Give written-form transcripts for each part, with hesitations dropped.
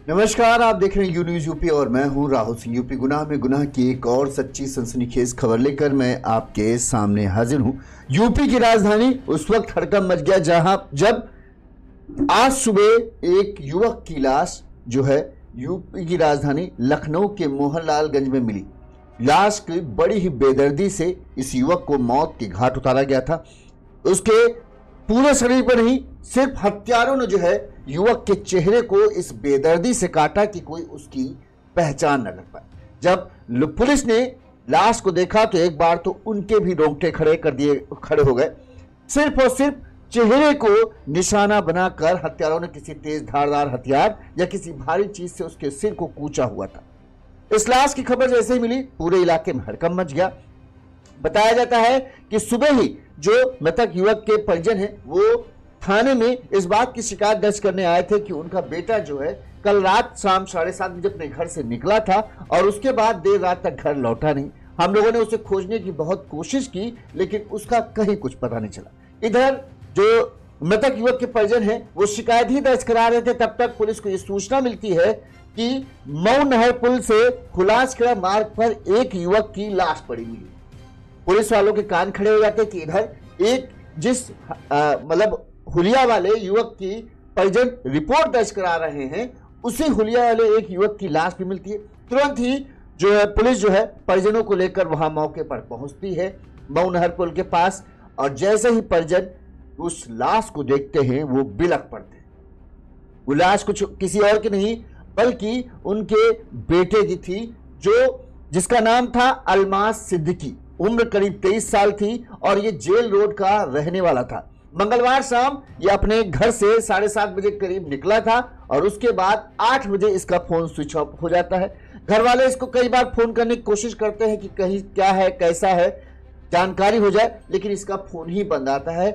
नमस्कार, आप देख रहे हैं यू न्यूज यूपी और मैं हूं राहुल सिंह। यूपी गुनाह में गुनाह की एक और सच्ची सनसनीखेज खबर लेकर मैं आपके सामने हाजिर हूं। यूपी की राजधानी उस वक्त हड़कंप मच गया जब आज सुबह एक युवक की लाश जो है यूपी की राजधानी लखनऊ के मोहनलालगंज में मिली। लाश की बड़ी ही बेदर्दी से इस युवक को मौत के घाट उतारा गया था। उसके पूरे शरीर पर नहीं, सिर्फ हत्यारों ने जो है युवक के चेहरे को इस बेदर्दी से काटा कि कोई उसकी पहचान न कर पाए। जब पुलिस ने लाश को देखा तो एक बार तो उनके भी रोंगटे खड़े हो गए। सिर्फ और सिर्फ चेहरे को निशाना बनाकर हत्यारों ने किसी तेज धारदार हथियार या किसी भारी चीज से उसके सिर को कूचा हुआ था। इस लाश की खबर जैसे ही मिली पूरे इलाके में हड़कंप मच गया। बताया जाता है कि सुबह ही जो मृतक युवक के परिजन हैं वो थाने में इस बात की शिकायत दर्ज करने आए थे कि उनका बेटा जो है कल रात शाम 7:30 बजे अपने घर से निकला था और उसके बाद देर रात तक घर लौटा नहीं। हम लोगों ने उसे खोजने की बहुत कोशिश की लेकिन उसका कहीं कुछ पता नहीं चला। इधर जो मृतक युवक के परिजन हैं वो शिकायत ही दर्ज करा रहे थे, तब तक पुलिस को यह सूचना मिलती है कि मऊ नहर पुल से हुलासखेड़ा मार्ग पर एक युवक की लाश पड़ी हुई है। पुलिस वालों के कान खड़े हो जाते कि इधर एक जिस मतलब हुलिया वाले युवक की परिजन रिपोर्ट दर्ज करा रहे हैं उसी हुलिया वाले एक युवक की लाश भी मिलती है। तुरंत ही जो है पुलिस जो है परिजनों को लेकर वहां मौके पर पहुंचती है मऊ नहर पुल के पास, और जैसे ही परिजन उस लाश को देखते हैं वो बिलख पड़ते हैं। वो लाश कुछ किसी और की नहीं बल्कि उनके बेटे की थी, जिसका नाम था अल्मास सिद्दीकी। उम्र करीब 23 साल थी और ये जेल रोड का रहने वाला था। मंगलवार शाम ये अपने घर से 7:30 बजे करीब निकला था और उसके बाद 8 बजे इसका फोन स्विच ऑफ हो जाता है। घर वाले इसको कई बार फोन करने की कोशिश करते हैं कि कहीं क्या है कैसा है जानकारी हो जाए, लेकिन इसका फोन ही बंद आता है।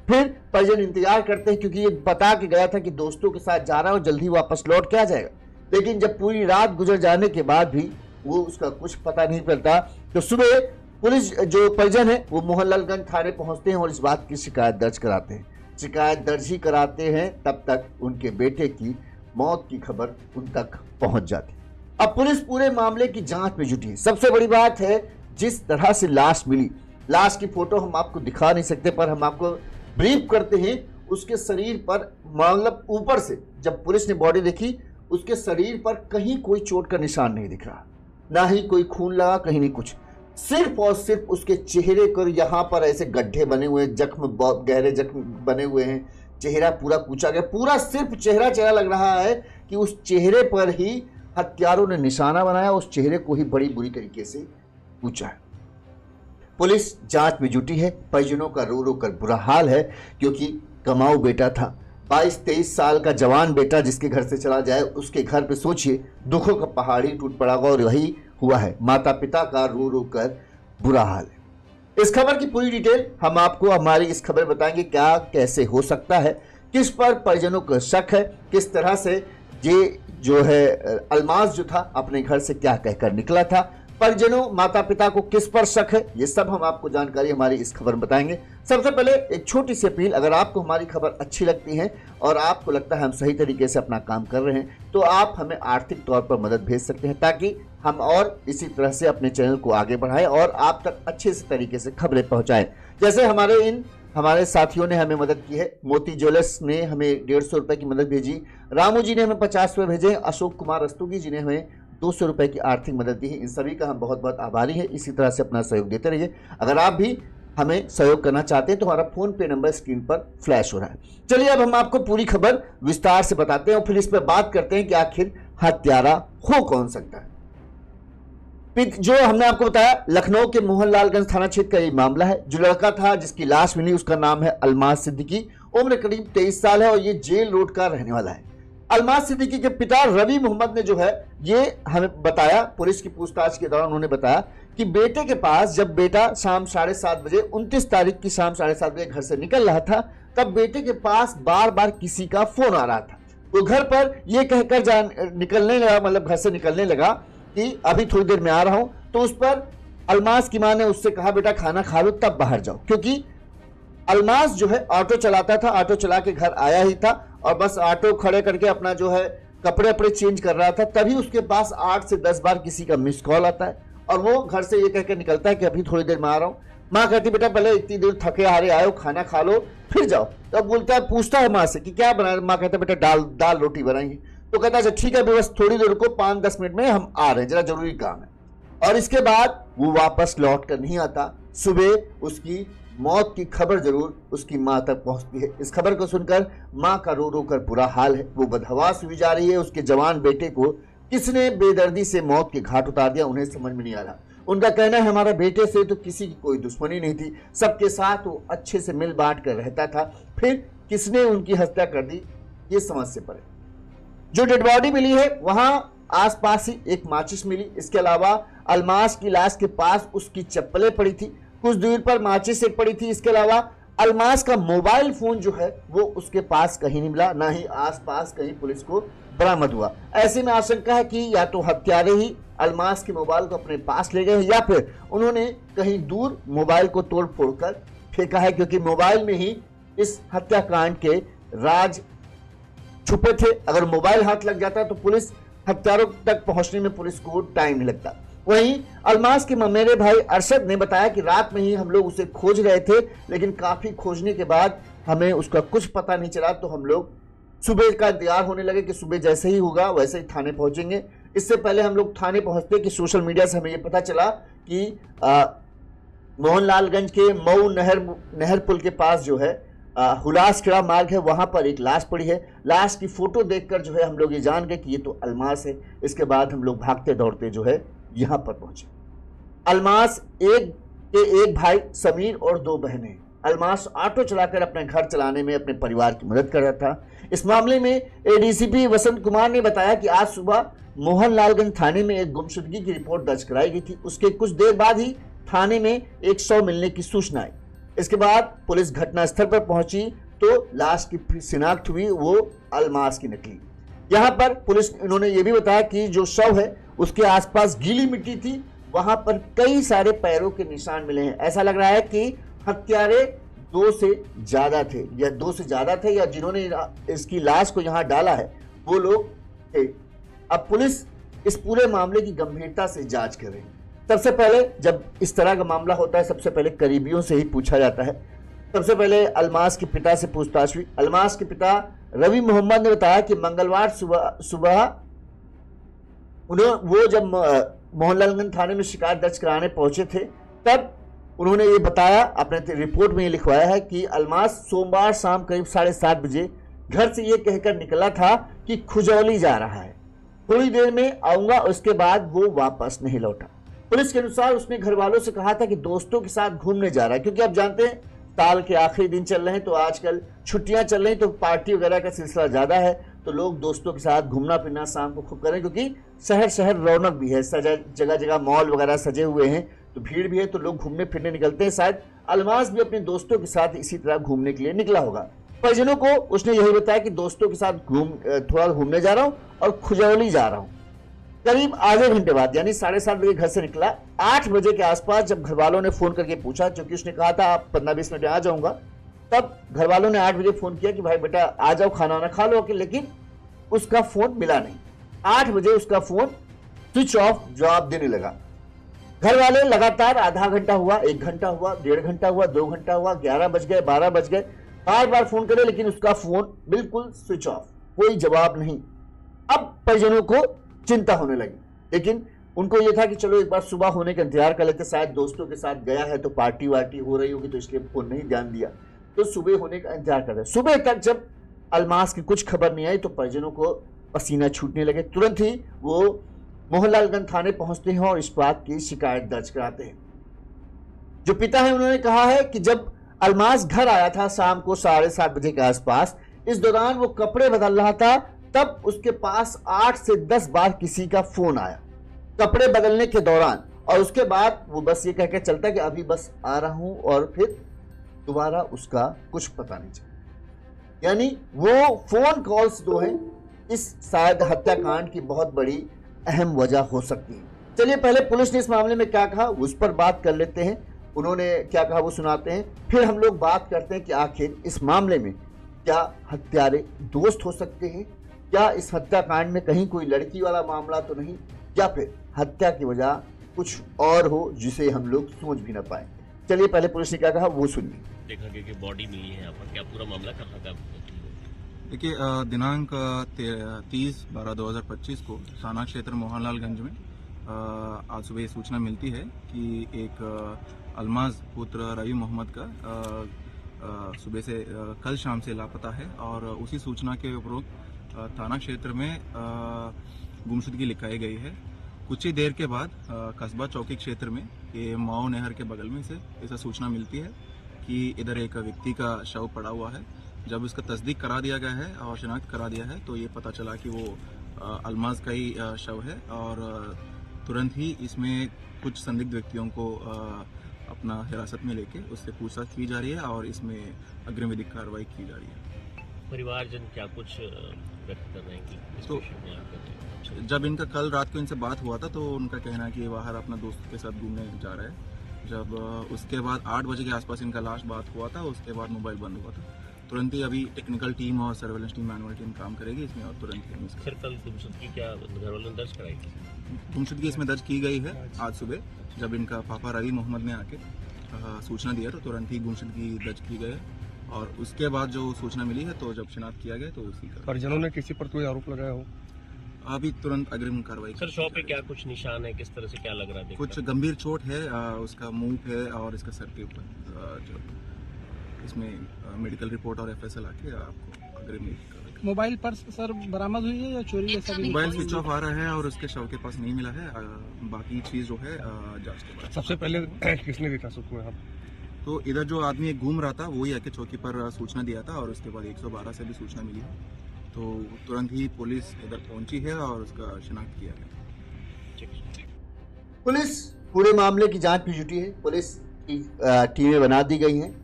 फिर परिजन इंतजार करते हैं क्योंकि ये बता के गया था कि दोस्तों के साथ जा रहा है और जल्दी वापस लौट के आ जाएगा, लेकिन जब पूरी रात गुजर जाने के बाद भी वो उसका कुछ पता नहीं चलता तो सुबह पुलिस जो परिजन है वो मोहनलालगंज थाने पहुंचते हैं और इस बात की शिकायत दर्ज कराते हैं। शिकायत दर्ज ही कराते हैं तब तक उनके बेटे की मौत की खबर उन तक पहुंच जाती है। अब पुलिस पूरे मामले की जांच में जुटी है। सबसे बड़ी बात है जिस तरह से लाश मिली, लाश की फोटो हम आपको दिखा नहीं सकते पर हम आपको ब्रीफ करते हैं। उसके शरीर पर मतलब ऊपर से जब पुलिस ने बॉडी देखी उसके शरीर पर कहीं कोई चोट का निशान नहीं दिख रहा, ना ही कोई खून लगा, कहीं नहीं कुछ। सिर्फ और सिर्फ उसके चेहरे पर यहाँ पर ऐसे गड्ढे बने हुए, जख्म बहुत गहरे जख्म बने हुए हैं, चेहरा पूरा कूचा गया, पूरा सिर्फ चेहरा लग रहा है कि उस चेहरे पर ही हत्यारों ने निशाना बनाया, उस चेहरे को ही बड़ी बुरी तरीके से कूचा है। पुलिस जांच में जुटी है। परिजनों का रो रो कर बुरा हाल है क्योंकि कमाऊ बेटा था, 22-23 साल का जवान बेटा जिसके घर से चला जाए उसके घर पे सोचिए दुखों का पहाड़ ही टूट पड़ा होगा और वही हुआ है। माता पिता का रो रो कर बुरा हाल है। इस खबर की पूरी डिटेल हम आपको हमारी इस खबर बताएंगे, क्या कैसे हो सकता है, किस पर परिजनों का शक है, किस तरह से ये जो है अल्मास जो था अपने घर से क्या कहकर निकला था, परिजनों माता पिता को किस पर शक है, ये सब हम आपको जानकारी हमारी इस खबर में बताएंगे। सबसे पहले एक छोटी सी अपील, अगर आपको हमारी खबर अच्छी लगती है और आपको लगता है हम सही तरीके से अपना काम कर रहे हैं तो आप हमें आर्थिक तौर पर मदद भेज सकते हैं ताकि हम और इसी तरह से अपने चैनल को आगे बढ़ाएं और आप तक अच्छे से तरीके से खबरें पहुंचाएं। जैसे हमारे साथियों ने हमें मदद की है। मोती ज्वेलर्स ने हमें 150 रुपए की मदद भेजी, रामू जी ने हमें 50 रुपए भेजे, अशोक कुमार रस्तोगी जी ने हमें 200 रुपए की आर्थिक मदद दी है। इन सभी का हम बहुत बहुत आभारी हैं। इसी तरह से अपना सहयोग देते रहिए। अगर आप भी हमें सहयोग करना चाहते हैं तो हमारा फोन पे नंबर स्क्रीन पर फ्लैश हो रहा है। चलिए अब हम आपको पूरी खबर विस्तार से बताते हैं और फिर इस पर बात करते हैं कि आखिर हत्यारा हो कौन सकता है। जो हमने आपको बताया लखनऊ के मोहनलालगंज थाना क्षेत्र का ये मामला है। जो लड़का था जिसकी लाश मिली उसका नाम है अल्मास सिद्दीकी, उम्र करीब 23 साल है और ये जेल रोड का रहने वाला है। अल्मास सिद्दीकी के पिता रवि मोहम्मद ने जो है ये हमें बताया, पुलिस की पूछताछ के दौरान उन्होंने बताया कि बेटे के पास जब बेटा शाम 7:30 बजे 29 तारीख की शाम 7:30 बजे घर से निकल रहा था तब बेटे के पास बार बार किसी का फोन आ रहा था। वो घर पर ये कहकर निकलने लगा, मतलब घर से निकलने लगा कि अभी थोड़ी देर में आ रहा हूं, तो उस पर अल्मास की मां ने उससे कहा बेटा खाना खा लो तब बाहर जाओ, क्योंकि अल्मास जो है ऑटो चलाता था, ऑटो चला के घर आया ही था और बस ऑटो खड़े करके अपना जो है कपड़े अपने चेंज कर रहा था, तभी उसके पास 8 से 10 बार किसी का मिस कॉल आता है और वो घर से ये कहकर निकलता है कि अभी थोड़ी देर में आ रहा हूँ। माँ कहती बेटा पहले इतनी देर थके हारे आए हो, खाना खा लो फिर जाओ। तब बोलता है, पूछता है माँ से कि क्या बना। माँ कहता है बेटा दाल रोटी बनाएंगे। तो कहता है अच्छा ठीक है, बस थोड़ी देर को 5-10 मिनट में हम आ रहे हैं, जरा जरूरी काम है। और इसके बाद वो वापस लौट कर नहीं आता। सुबह उसकी मौत की खबर जरूर उसकी माँ तक पहुंचती है। इस खबर को सुनकर माँ का रो रो कर बुरा हाल है। वो बदहवास हुई जा रही है। उसके जवान बेटे को किसने बेदर्दी से मौत के घाट उतार दिया, उन्हें समझ में नहीं आ रहा। उनका कहना है हमारे बेटे से तो किसी की कोई दुश्मनी नहीं थी, सबके साथ वो अच्छे से मिल बांट कर रहता था, फिर किसने उनकी हत्या कर दी, ये समझ से परे। जो डेड बॉडी मिली है वहां आसपास ही एक माचिस मिली। इसके अलावा अलमास की लाश के पास उसकी चप्पलें पड़ी थी, कुछ दूर पर माचिस एक पड़ी थी। इसके अलावा अलमास का मोबाइल फोन जो है वो उसके पास कहीं नहीं मिला, ना ही आसपास कहीं पुलिस को बरामद हुआ। ऐसे में आशंका है कि या तो हत्यारे ही अलमास के मोबाइल को अपने पास ले गए या फिर उन्होंने कहीं दूर मोबाइल को तोड़ फोड़ कर फेंका है, क्योंकि मोबाइल में ही इस हत्याकांड के राज छुपे थे। अगर मोबाइल हाथ लग जाता तो पुलिस हत्यारों तक पहुंचने में पुलिस को टाइम नहीं लगता। वहीं अलमास के ममेरे भाई अरशद ने बताया कि रात में ही हम लोग उसे खोज रहे थे, लेकिन काफी खोजने के बाद हमें उसका कुछ पता नहीं चला, तो हम लोग सुबह का इंतजार होने लगे कि सुबह जैसे ही होगा वैसे ही थाने पहुंचेंगे। इससे पहले हम लोग थाने पहुंचते कि सोशल मीडिया से हमें यह पता चला कि मोहनलालगंज के मऊ नहर पुल के पास जो है हुलासखेड़ा मार्ग है, वहां पर एक लाश पड़ी है। लाश की फोटो देखकर जो है हम लोग ये जान गए कि ये तो अलमास है। इसके बाद हम लोग भागते दौड़ते जो है यहां पर पहुंचे। अलमास एक भाई समीर और 2 बहनें। अलमास ऑटो चलाकर अपने घर चलाने में अपने परिवार की मदद कर रहा था। इस मामले में एडीसीपी वसंत कुमार ने बताया कि आज सुबह मोहनलालगंज थाने में एक गुमशुदगी की रिपोर्ट दर्ज कराई गई थी। उसके कुछ देर बाद ही थाने में एक शव मिलने की सूचना आई। इसके बाद पुलिस घटनास्थल पर पहुंची तो लाश की शिनाख्त हुई, वो अलमास की निकली। यहाँ पर पुलिस इन्होंने ये भी बताया कि जो शव है उसके आसपास गीली मिट्टी थी, वहां पर कई सारे पैरों के निशान मिले हैं। ऐसा लग रहा है कि हत्यारे 2 से ज्यादा थे या जिन्होंने इसकी लाश को यहाँ डाला है वो लोग थे। अब पुलिस इस पूरे मामले की गंभीरता से जांच कर रही है। सबसे पहले जब इस तरह का मामला होता है सबसे पहले करीबियों से ही पूछा जाता है। सबसे पहले अलमास के पिता से पूछताछ हुई। अलमास के पिता रवि मोहम्मद ने बताया कि मंगलवार सुबह वो जब मोहनलालगंज थाने में शिकायत दर्ज कराने पहुंचे थे तब उन्होंने ये बताया, अपने रिपोर्ट में ये लिखवाया है कि अलमास सोमवार शाम करीब 7:30 बजे घर से ये कहकर निकला था कि खुजौली जा रहा है, थोड़ी देर में आऊंगा। उसके बाद वो वापस नहीं लौटा। पुलिस के अनुसार उसने घर वालों से कहा था कि दोस्तों के साथ घूमने जा रहा है, क्योंकि आप जानते हैं साल के आखिरी दिन चल रहे हैं तो आजकल छुट्टियां चल रही तो पार्टी वगैरह का सिलसिला ज्यादा है, तो लोग दोस्तों के साथ घूमना फिरना शाम को खूब करें, क्योंकि शहर रौनक भी है, जगह जगह मॉल वगैरह सजे हुए हैं तो भीड़ भी है, तो लोग घूमने फिरने निकलते हैं। शायद अलमास भी अपने दोस्तों के साथ इसी तरह घूमने के लिए निकला होगा। परिजनों को उसने यही बताया कि दोस्तों के साथ थोड़ा घूमने जा रहा हूँ और खुजौली जा रहा हूँ। करीब आधे घंटे बाद यानी 7:30 बजे घर से निकला। 8 बजे के आसपास जब घर वालों ने फोन करके पूछा, क्योंकि उसने कहा था आप 15-20 मिनट में आ जाऊंगा, तब घर वालों ने 8 बजे फोन किया कि भाई बेटा आ जाओ, खाना वाना खा लो, लेकिन उसका फोन मिला नहीं। 8 बजे उसका फोन स्विच ऑफ जवाब देने लगा। घर वाले लगातार आधा घंटा हुआ, 1 घंटा हुआ, 1.5 घंटा हुआ, 2 घंटा हुआ, 11 बज गए, 12 बज गए, बार फोन करे लेकिन उसका फोन बिल्कुल स्विच ऑफ, कोई जवाब नहीं। अब परिजनों को चिंता होने लगी, लेकिन उनको यह था कि चलो एक बार सुबह होने का इंतजार कर लेते, शायद दोस्तों के साथ गया है तो पार्टी वार्टी हो रही होगी तो इसलिए फोन नहीं ध्यान दिया, तो सुबह होने का इंतजार कर रहे। सुबह तक जब अलमास की कुछ खबर नहीं आई तो परिजनों को पसीना छूटने लगे। तुरंत ही वो मोहनलालगंज थाने पहुंचते हैं और इस बात की शिकायत दर्ज कराते हैं। जो पिता है उन्होंने कहा है कि जब अलमास घर आया था शाम को 7:30 बजे के आसपास, इस दौरान वो कपड़े बदल रहा था, तब उसके पास 8 से 10 बार किसी का फोन आया कपड़े बदलने के दौरान, और उसके बाद वो बस ये कहकर चलता कि अभी बस आ रहा हूं और फिर दोबारा उसका कुछ पता नहीं चला। यानी वो फोन कॉल्स जो है इस शायद हत्याकांड की बहुत बड़ी अहम वजह हो सकती है। चलिए पहले पुलिस ने इस मामले में क्या कहा उस पर बात कर लेते हैं। उन्होंने क्या कहा वो सुनाते हैं, फिर हम लोग बात करते हैं कि आखिर इस मामले में क्या हत्यारे दोस्त हो सकते हैं क्या इस हत्याकांड में कहीं कोई लड़की वाला मामला तो नहीं, या फिर हत्या की वजह कुछ और हो जिसे हम लोग सोच भी ना पाए। चलिए पहले पुलिस ने क्या कहा वो सुनिए। देखा गया कि बॉडी मिली है यहाँ पर, क्या पूरा मामला कहाँ का? देखिए, दिनांक 30/12/2025 को थाना क्षेत्र मोहनलालगंज में आज सुबह सूचना मिलती है कि एक अल्माज पुत्र रवि मोहम्मद का सुबह से कल शाम से लापता है, और उसी सूचना के उपरोक्त थाना क्षेत्र में गुमशुदगी लिखाई गई है। कुछ ही देर के बाद कस्बा चौकी क्षेत्र में, ये माओ नहर के बगल में से ऐसा सूचना मिलती है कि इधर एक व्यक्ति का शव पड़ा हुआ है। जब इसका तस्दीक करा दिया गया है और शिनाख्त करा दिया है तो ये पता चला कि वो अल्माज का ही शव है, और तुरंत ही इसमें कुछ संदिग्ध व्यक्तियों को अपना हिरासत में लेके उससे पूछताछ की जा रही है और इसमें अग्रिम विधिक कार्रवाई की जा रही है। परिवारजन क्या कुछ व्यक्त कर रहे हैं कि इस तो विषय में आपका? जब इनका कल रात को इनसे बात हुआ था तो उनका कहना है कि बाहर अपना दोस्त के साथ घूमने जा रहा है। जब उसके बाद 8 बजे के आसपास इनका लास्ट बात हुआ था, उसके बाद मोबाइल बंद हुआ था। तुरंत ही अभी टेक्निकल टीम और सर्वेलेंस टीम, मैनुअल टीम काम करेगी इसमें, और तुरंत ही सर कल गुमशुदगी क्या घर वालों ने दर्ज कराई थी? गुमशुदगी इसमें दर्ज की गई है आज सुबह। जब इनका पापा रवि मोहम्मद ने आके सूचना दिया तो तुरंत ही गुमशुदगी दर्ज की गई है, और उसके बाद जो सूचना मिली है तो जब शिनाख्त किया गया तो उसी का परिजनों ने किसी पर कोई आरोप लगाया हो? अभी तुरंत अग्रिम कार्रवाई। सर शॉप पे क्या कुछ निशान है, किस तरह से क्या लग रहा है? कुछ गंभीर चोट है, उसका मुंह पे और इसका सर के ऊपर। जो इसमें मेडिकल रिपोर्ट और एफएसएल आके आपको अग्रिम कार्रवाई। मोबाइल पर्स सर बरामद हुई है या चोरी ऐसा भी? मोबाइल स्विच ऑफ आ रहा है और उसके शव के पास नहीं मिला है। बाकी चीज जो है जांच के बाद। सबसे पहले किसने देखा सबको यहाँ? तो इधर जो आदमी घूम रहा था वही आके चौकी पर सूचना दिया था, और उसके बाद 112 से भी सूचना मिली है, तो तुरंत ही पुलिस इधर पहुंची है और उसका शिनाख्त किया गया। पुलिस पूरे मामले की जांच में जुटी है। पुलिस की टीमें बना दी गई हैं।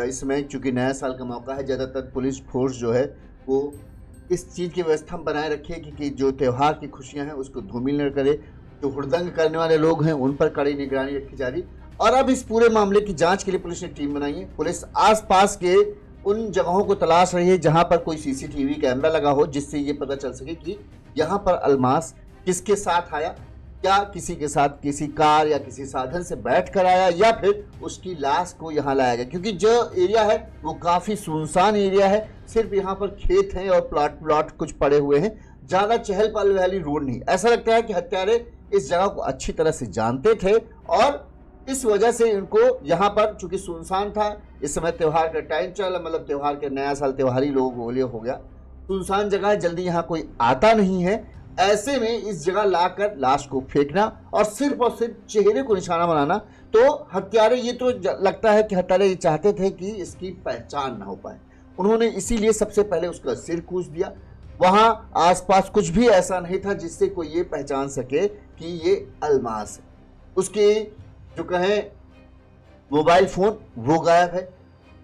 इस समय चूंकि नया साल का मौका है, ज़्यादातर पुलिस फोर्स जो है वो इस चीज़ की व्यवस्था बनाए रखे कि जो त्यौहार की खुशियां हैं उसको धूमिल न करे। जो हुड़दंग करने वाले लोग हैं उन पर कड़ी निगरानी रखी जा रही। और अब इस पूरे मामले की जांच के लिए पुलिस ने टीम बनाई है। पुलिस आसपास के उन जगहों को तलाश रही है जहां पर कोई सीसीटीवी कैमरा लगा हो, जिससे ये पता चल सके कि यहाँ पर अल्मास किसके साथ आया, क्या किसी के साथ किसी कार या किसी साधन से बैठ कर आया, या फिर उसकी लाश को यहाँ लाया गया। क्योंकि जो एरिया है वो काफ़ी सुनसान एरिया है, सिर्फ यहाँ पर खेत हैं और प्लॉट कुछ पड़े हुए हैं, ज़्यादा चहल पहल वाली रोड नहीं। ऐसा लगता है कि हत्यारे इस जगह को अच्छी तरह से जानते थे, और इस वजह से इनको यहाँ पर चूंकि सुनसान था, इस समय त्यौहार का टाइम चल, मतलब त्यौहार के नया साल त्योहारी लोगों के लिए हो गया, सुनसान जगह है, जल्दी यहाँ कोई आता नहीं है। ऐसे में इस जगह लाकर लाश को फेंकना और सिर्फ चेहरे को निशाना बनाना, तो हत्यारे ये तो लगता है कि हत्यारे ये चाहते थे कि इसकी पहचान ना हो पाए। उन्होंने इसीलिए सबसे पहले उसका सिर कूच दिया। वहां आसपास कुछ भी ऐसा नहीं था जिससे कोई ये पहचान सके कि ये अल्मास है। उसके जो कहें मोबाइल फोन वो गायब है,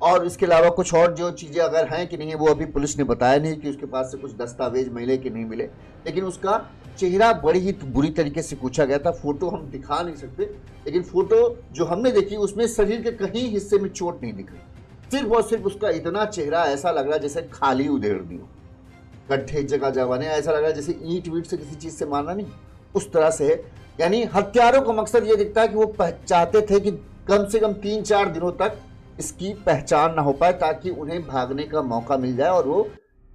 और इसके अलावा कुछ और जो चीज़ें अगर हैं कि नहीं है वो अभी पुलिस ने बताया नहीं कि उसके पास से कुछ दस्तावेज मिले कि नहीं मिले। लेकिन उसका चेहरा बड़ी ही बुरी तरीके से पूछा गया था। फोटो हम दिखा नहीं सकते, लेकिन फोटो जो हमने देखी उसमें शरीर के कहीं हिस्से में चोट नहीं दिख रही, सिर्फ और सिर्फ उसका इतना चेहरा ऐसा लग रहा जैसे खाली उधेड़ दी हो, गड्ढे जगह जगह बने, ऐसा लग रहा है जैसे ईंट वीट से किसी चीज़ से मारना नहीं, उस तरह से है। यानी हत्यारों का मकसद ये दिखता है कि वो चाहते थे कि कम से कम 3-4 दिनों तक इसकी पहचान ना हो पाए, ताकि उन्हें भागने का मौका मिल जाए और वो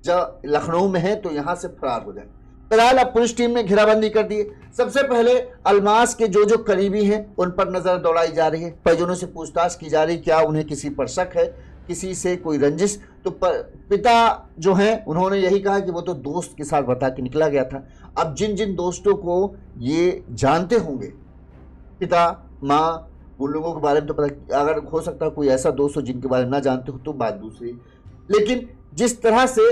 जब लखनऊ में है तो यहाँ से फरार हो जाए। फिलहाल अब पुलिस टीम ने घेराबंदी कर दी है। सबसे पहले अल्मास के जो करीबी हैं उन पर नजर दौड़ाई जा रही है, परिजनों से पूछताछ की जा रही, क्या उन्हें किसी पर शक है, किसी से कोई रंजिश। तो पिता जो हैं उन्होंने यही कहा कि वो तो दोस्त के साथ बता के निकला गया था। अब जिन जिन दोस्तों को ये जानते होंगे, पिता माँ, उन लोगों के बारे में तो पता, अगर हो सकता है कोई ऐसा दोस्त हो जिनके बारे में ना जानते हो तो बात दूसरी। लेकिन जिस तरह से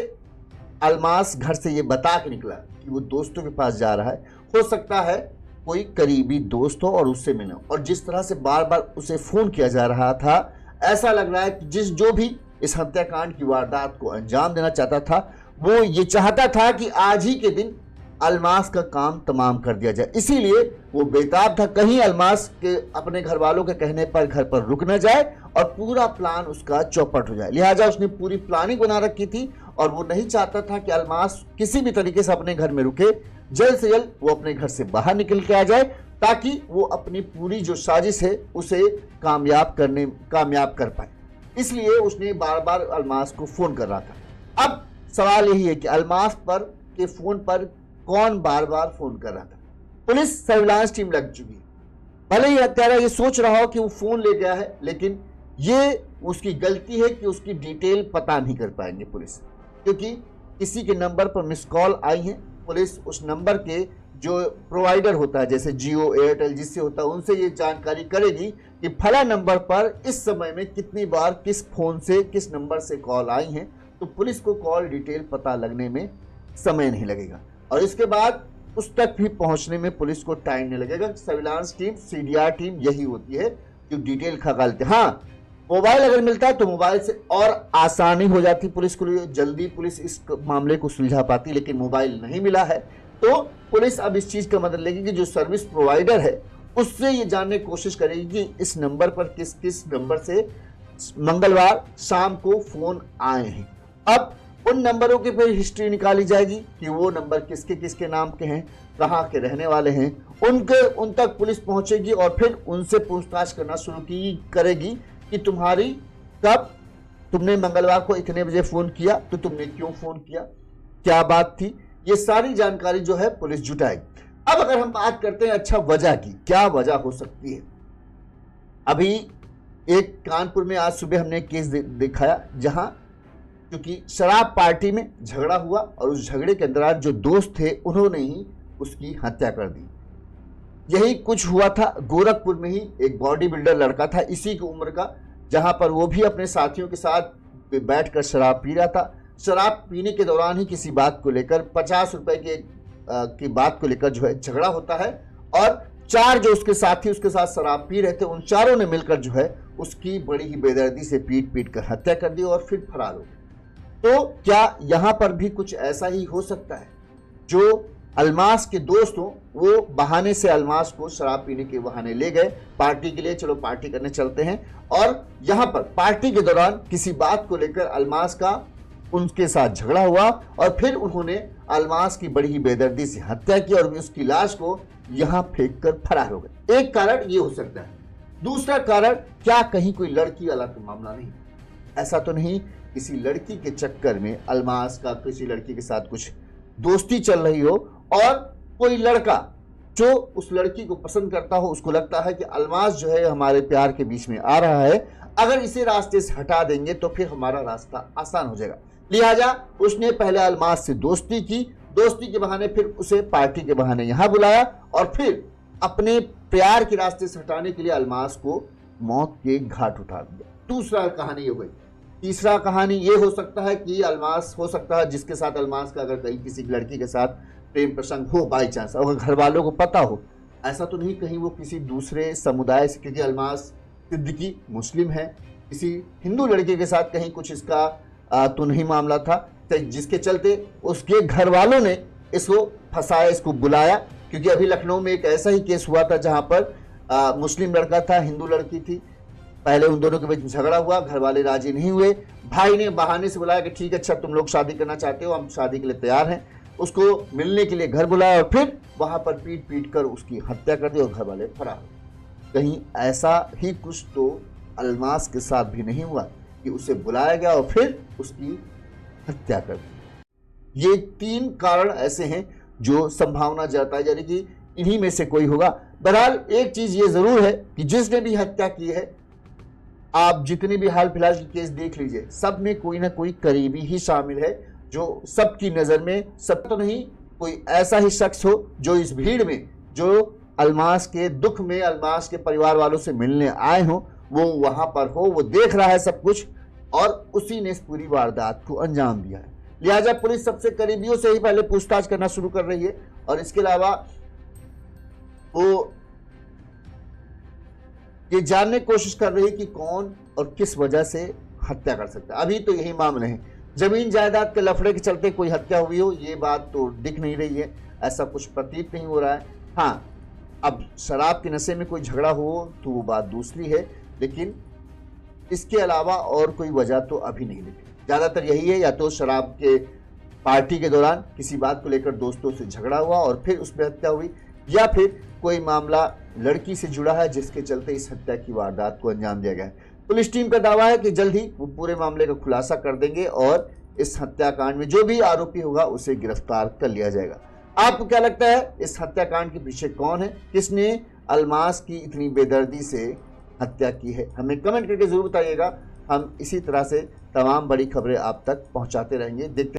अल्मास घर से ये बता के निकला कि वो दोस्तों के पास जा रहा है, हो सकता है कोई करीबी दोस्त हो और उससे मिले, और जिस तरह से बार बार उसे फ़ोन किया जा रहा था, ऐसा लग रहा है कि जो भी इस हत्याकांड की वारदात को अंजाम देना चाहता था वो ये चाहता था कि आज ही के दिन अलमास का काम तमाम कर दिया जाए। इसीलिए वो बेताब था कहीं अलमास के अपने घर वालों के कहने पर घर पर रुक न जाए और पूरा प्लान उसका चौपट हो जाए। लिहाजा उसने पूरी प्लानिंग बना रखी थी और वो नहीं चाहता था कि अलमास किसी भी तरीके से अपने घर में रुके। जल्द से जल्द वो अपने घर से बाहर निकल के आ जाए ताकि वो अपनी पूरी जो साजिश है उसे कामयाब कर पाए। इसलिए उसने बार बार अलमास को फोन कर रहा था। अब सवाल यही है कि अलमास के फोन पर कौन बार बार फोन कर रहा था। पुलिस सर्विलांस टीम लग चुकी है। भले ही हत्यारा ये सोच रहा हो कि वो फोन ले गया है, लेकिन ये उसकी गलती है कि उसकी डिटेल पता नहीं कर पाएंगे पुलिस, क्योंकि किसी के नंबर पर मिस कॉल आई है। पुलिस उस नंबर के जो प्रोवाइडर होता है जैसे जियो, एयरटेल, जिससे होता है उनसे ये जानकारी करेगी कि फला नंबर पर इस समय में कितनी बार किस फोन से किस नंबर से कॉल आई हैं। तो पुलिस को कॉल डिटेल पता लगने में समय नहीं लगेगा और इसके बाद उस तक भी पहुंचने में पुलिस को टाइम नहीं लगेगा। सर्विलांस टीम, सीडीआर टीम यही होती है जो डिटेल खंगालते। हाँ, मोबाइल अगर मिलता है तो मोबाइल से और आसानी हो जाती पुलिस को, जल्दी पुलिस इस मामले को सुलझा पाती, लेकिन मोबाइल नहीं मिला है तो पुलिस अब इस चीज का मदद लेगी कि जो सर्विस प्रोवाइडर है उससे ये जानने की कोशिश करेगी कि इस नंबर पर किस किस नंबर से मंगलवार शाम को फोन आए हैं। अब उन नंबरों की फिर हिस्ट्री निकाली जाएगी कि वो नंबर किसके किसके नाम के हैं, कहाँ के रहने वाले हैं, उन तक पुलिस पहुंचेगी और फिर उनसे पूछताछ करना शुरू करेगी कि तुमने मंगलवार को इतने बजे फोन किया, तो तुमने क्यों फोन किया, क्या बात थी। ये सारी जानकारी जो है पुलिस जुटाएगी। अब अगर हम बात करते हैं अच्छा वजह की, क्या वजह हो सकती है। अभी एक कानपुर में आज सुबह हमने केस दिखाया जहां क्योंकि शराब पार्टी में झगड़ा हुआ और उस झगड़े के दौरान जो दोस्त थे उन्होंने ही उसकी हत्या कर दी। यही कुछ हुआ था गोरखपुर में ही। एक बॉडी बिल्डर लड़का था इसी की उम्र का, जहां पर वो भी अपने साथियों के साथ बैठकर शराब पी रहा था। शराब पीने के दौरान ही किसी बात को लेकर 50 रुपए की बात को लेकर जो है झगड़ा होता है और 4 जो उसके साथी उसके साथ शराब पी रहे थे उन चारों ने मिलकर जो है उसकी बड़ी ही बेदर्दी से पीट कर हत्या कर दी और फिर फरार हो गए। तो क्या यहां पर भी कुछ ऐसा ही हो सकता है, जो अलमास के दोस्त हो वो बहाने से अलमास को शराब पीने के बहाने ले गए पार्टी के लिए, चलो पार्टी करने चलते हैं, और यहां पर पार्टी के दौरान किसी बात को लेकर अलमास का उनके साथ झगड़ा हुआ और फिर उन्होंने अलमास की बड़ी ही बेदर्दी से हत्या की और उसकी लाश को यहां फेंक कर फरार हो गए। एक कारण ये हो सकता है। दूसरा कारण, क्या कहीं कोई लड़की वाला तो मामला नहीं, ऐसा तो नहीं किसी लड़की के चक्कर में अलमास का किसी लड़की के साथ कुछ दोस्ती चल रही हो और कोई लड़का जो उस लड़की को पसंद करता हो, उसको लगता है कि अलमास जो है हमारे प्यार के बीच में आ रहा है, अगर इसे रास्ते से हटा देंगे तो फिर हमारा रास्ता आसान हो जाएगा। लिहाजा उसने पहले अलमास से दोस्ती की, दोस्ती के बहाने फिर उसे पार्टी के बहाने यहां बुलाया और फिर अपने प्यार के रास्ते से हटाने के लिए अलमास को मौत के घाट उतार दिया। दूसरा कहानी ये हुई। तीसरा कहानी ये हो सकता है कि अलमास हो सकता है जिसके साथ अलमास का अगर कहीं किसी लड़की के साथ प्रेम प्रसंग हो बाई चांस, अगर घर वालों को पता हो, ऐसा तो नहीं कहीं वो किसी दूसरे समुदाय से, क्योंकि अलमास सिद्दीकी मुस्लिम है, किसी हिंदू लड़के के साथ कहीं कुछ इसका तो नहीं मामला था, जिसके चलते उसके घर वालों ने इसको फंसाया, इसको बुलाया। क्योंकि अभी लखनऊ में एक ऐसा ही केस हुआ था जहां पर मुस्लिम लड़का था, हिंदू लड़की थी, पहले उन दोनों के बीच झगड़ा हुआ, घर वाले राजी नहीं हुए, भाई ने बहाने से बुलाया कि ठीक है अच्छा तुम लोग शादी करना चाहते हो, हम शादी के लिए तैयार हैं, उसको मिलने के लिए घर बुलाया और फिर वहां पर पीट कर उसकी हत्या कर दी और घर वाले फरार हो। कहीं ऐसा ही कुछ तो अलमास के साथ भी नहीं हुआ कि उसे बुलाया गया और फिर उसकी हत्या कर दी। ये 3 कारण ऐसे हैं जो संभावना जताई जा रही कि इन्हीं में से कोई होगा। बहरहाल एक चीज ये जरूर है कि जिसने भी हत्या की है, आप जितने भी हाल फिलहाल की केस देख लीजिए, सब में कोई ना कोई करीबी ही शामिल है जो सबकी नजर में, सब तो नहीं, कोई ऐसा ही शख्स हो जो इस भीड़ में जो अलमास के दुख में अलमास के परिवार वालों से मिलने आए हो, वो वहां पर हो, वो देख रहा है सब कुछ और उसी ने इस पूरी वारदात को अंजाम दिया है। लिहाजा पुलिस सबसे करीबियों से ही पहले पूछताछ करना शुरू कर रही है और इसके अलावा वो ये जानने की कोशिश कर रही है कि कौन और किस वजह से हत्या कर सकता है। अभी तो यही मामले हैं, जमीन जायदाद के लफड़े के चलते कोई हत्या हुई हो ये बात तो दिख नहीं रही है। ऐसा कुछ प्रतीत नहीं हो रहा है। हाँ, अब शराब के नशे में कोई झगड़ा हो तो वो बात दूसरी है, लेकिन इसके अलावा और कोई वजह तो अभी नहीं दिखी। ज़्यादातर यही है, या तो शराब के पार्टी के दौरान किसी बात को लेकर दोस्तों से झगड़ा हुआ और फिर उसमें हत्या हुई, या फिर कोई मामला लड़की से जुड़ा है जिसके चलते इस हत्या की वारदात को अंजाम दिया गया है। पुलिस टीम का दावा है कि जल्द ही वो पूरे मामले का खुलासा कर देंगे और इस हत्याकांड में जो भी आरोपी होगा उसे गिरफ्तार कर लिया जाएगा। आपको क्या लगता है, इस हत्याकांड के पीछे कौन है? किसने अल्मास की इतनी बेदर्दी से हत्या की है? हमें कमेंट करके जरूर बताइएगा। हम इसी तरह से तमाम बड़ी खबरें आप तक पहुंचाते रहेंगे। देखते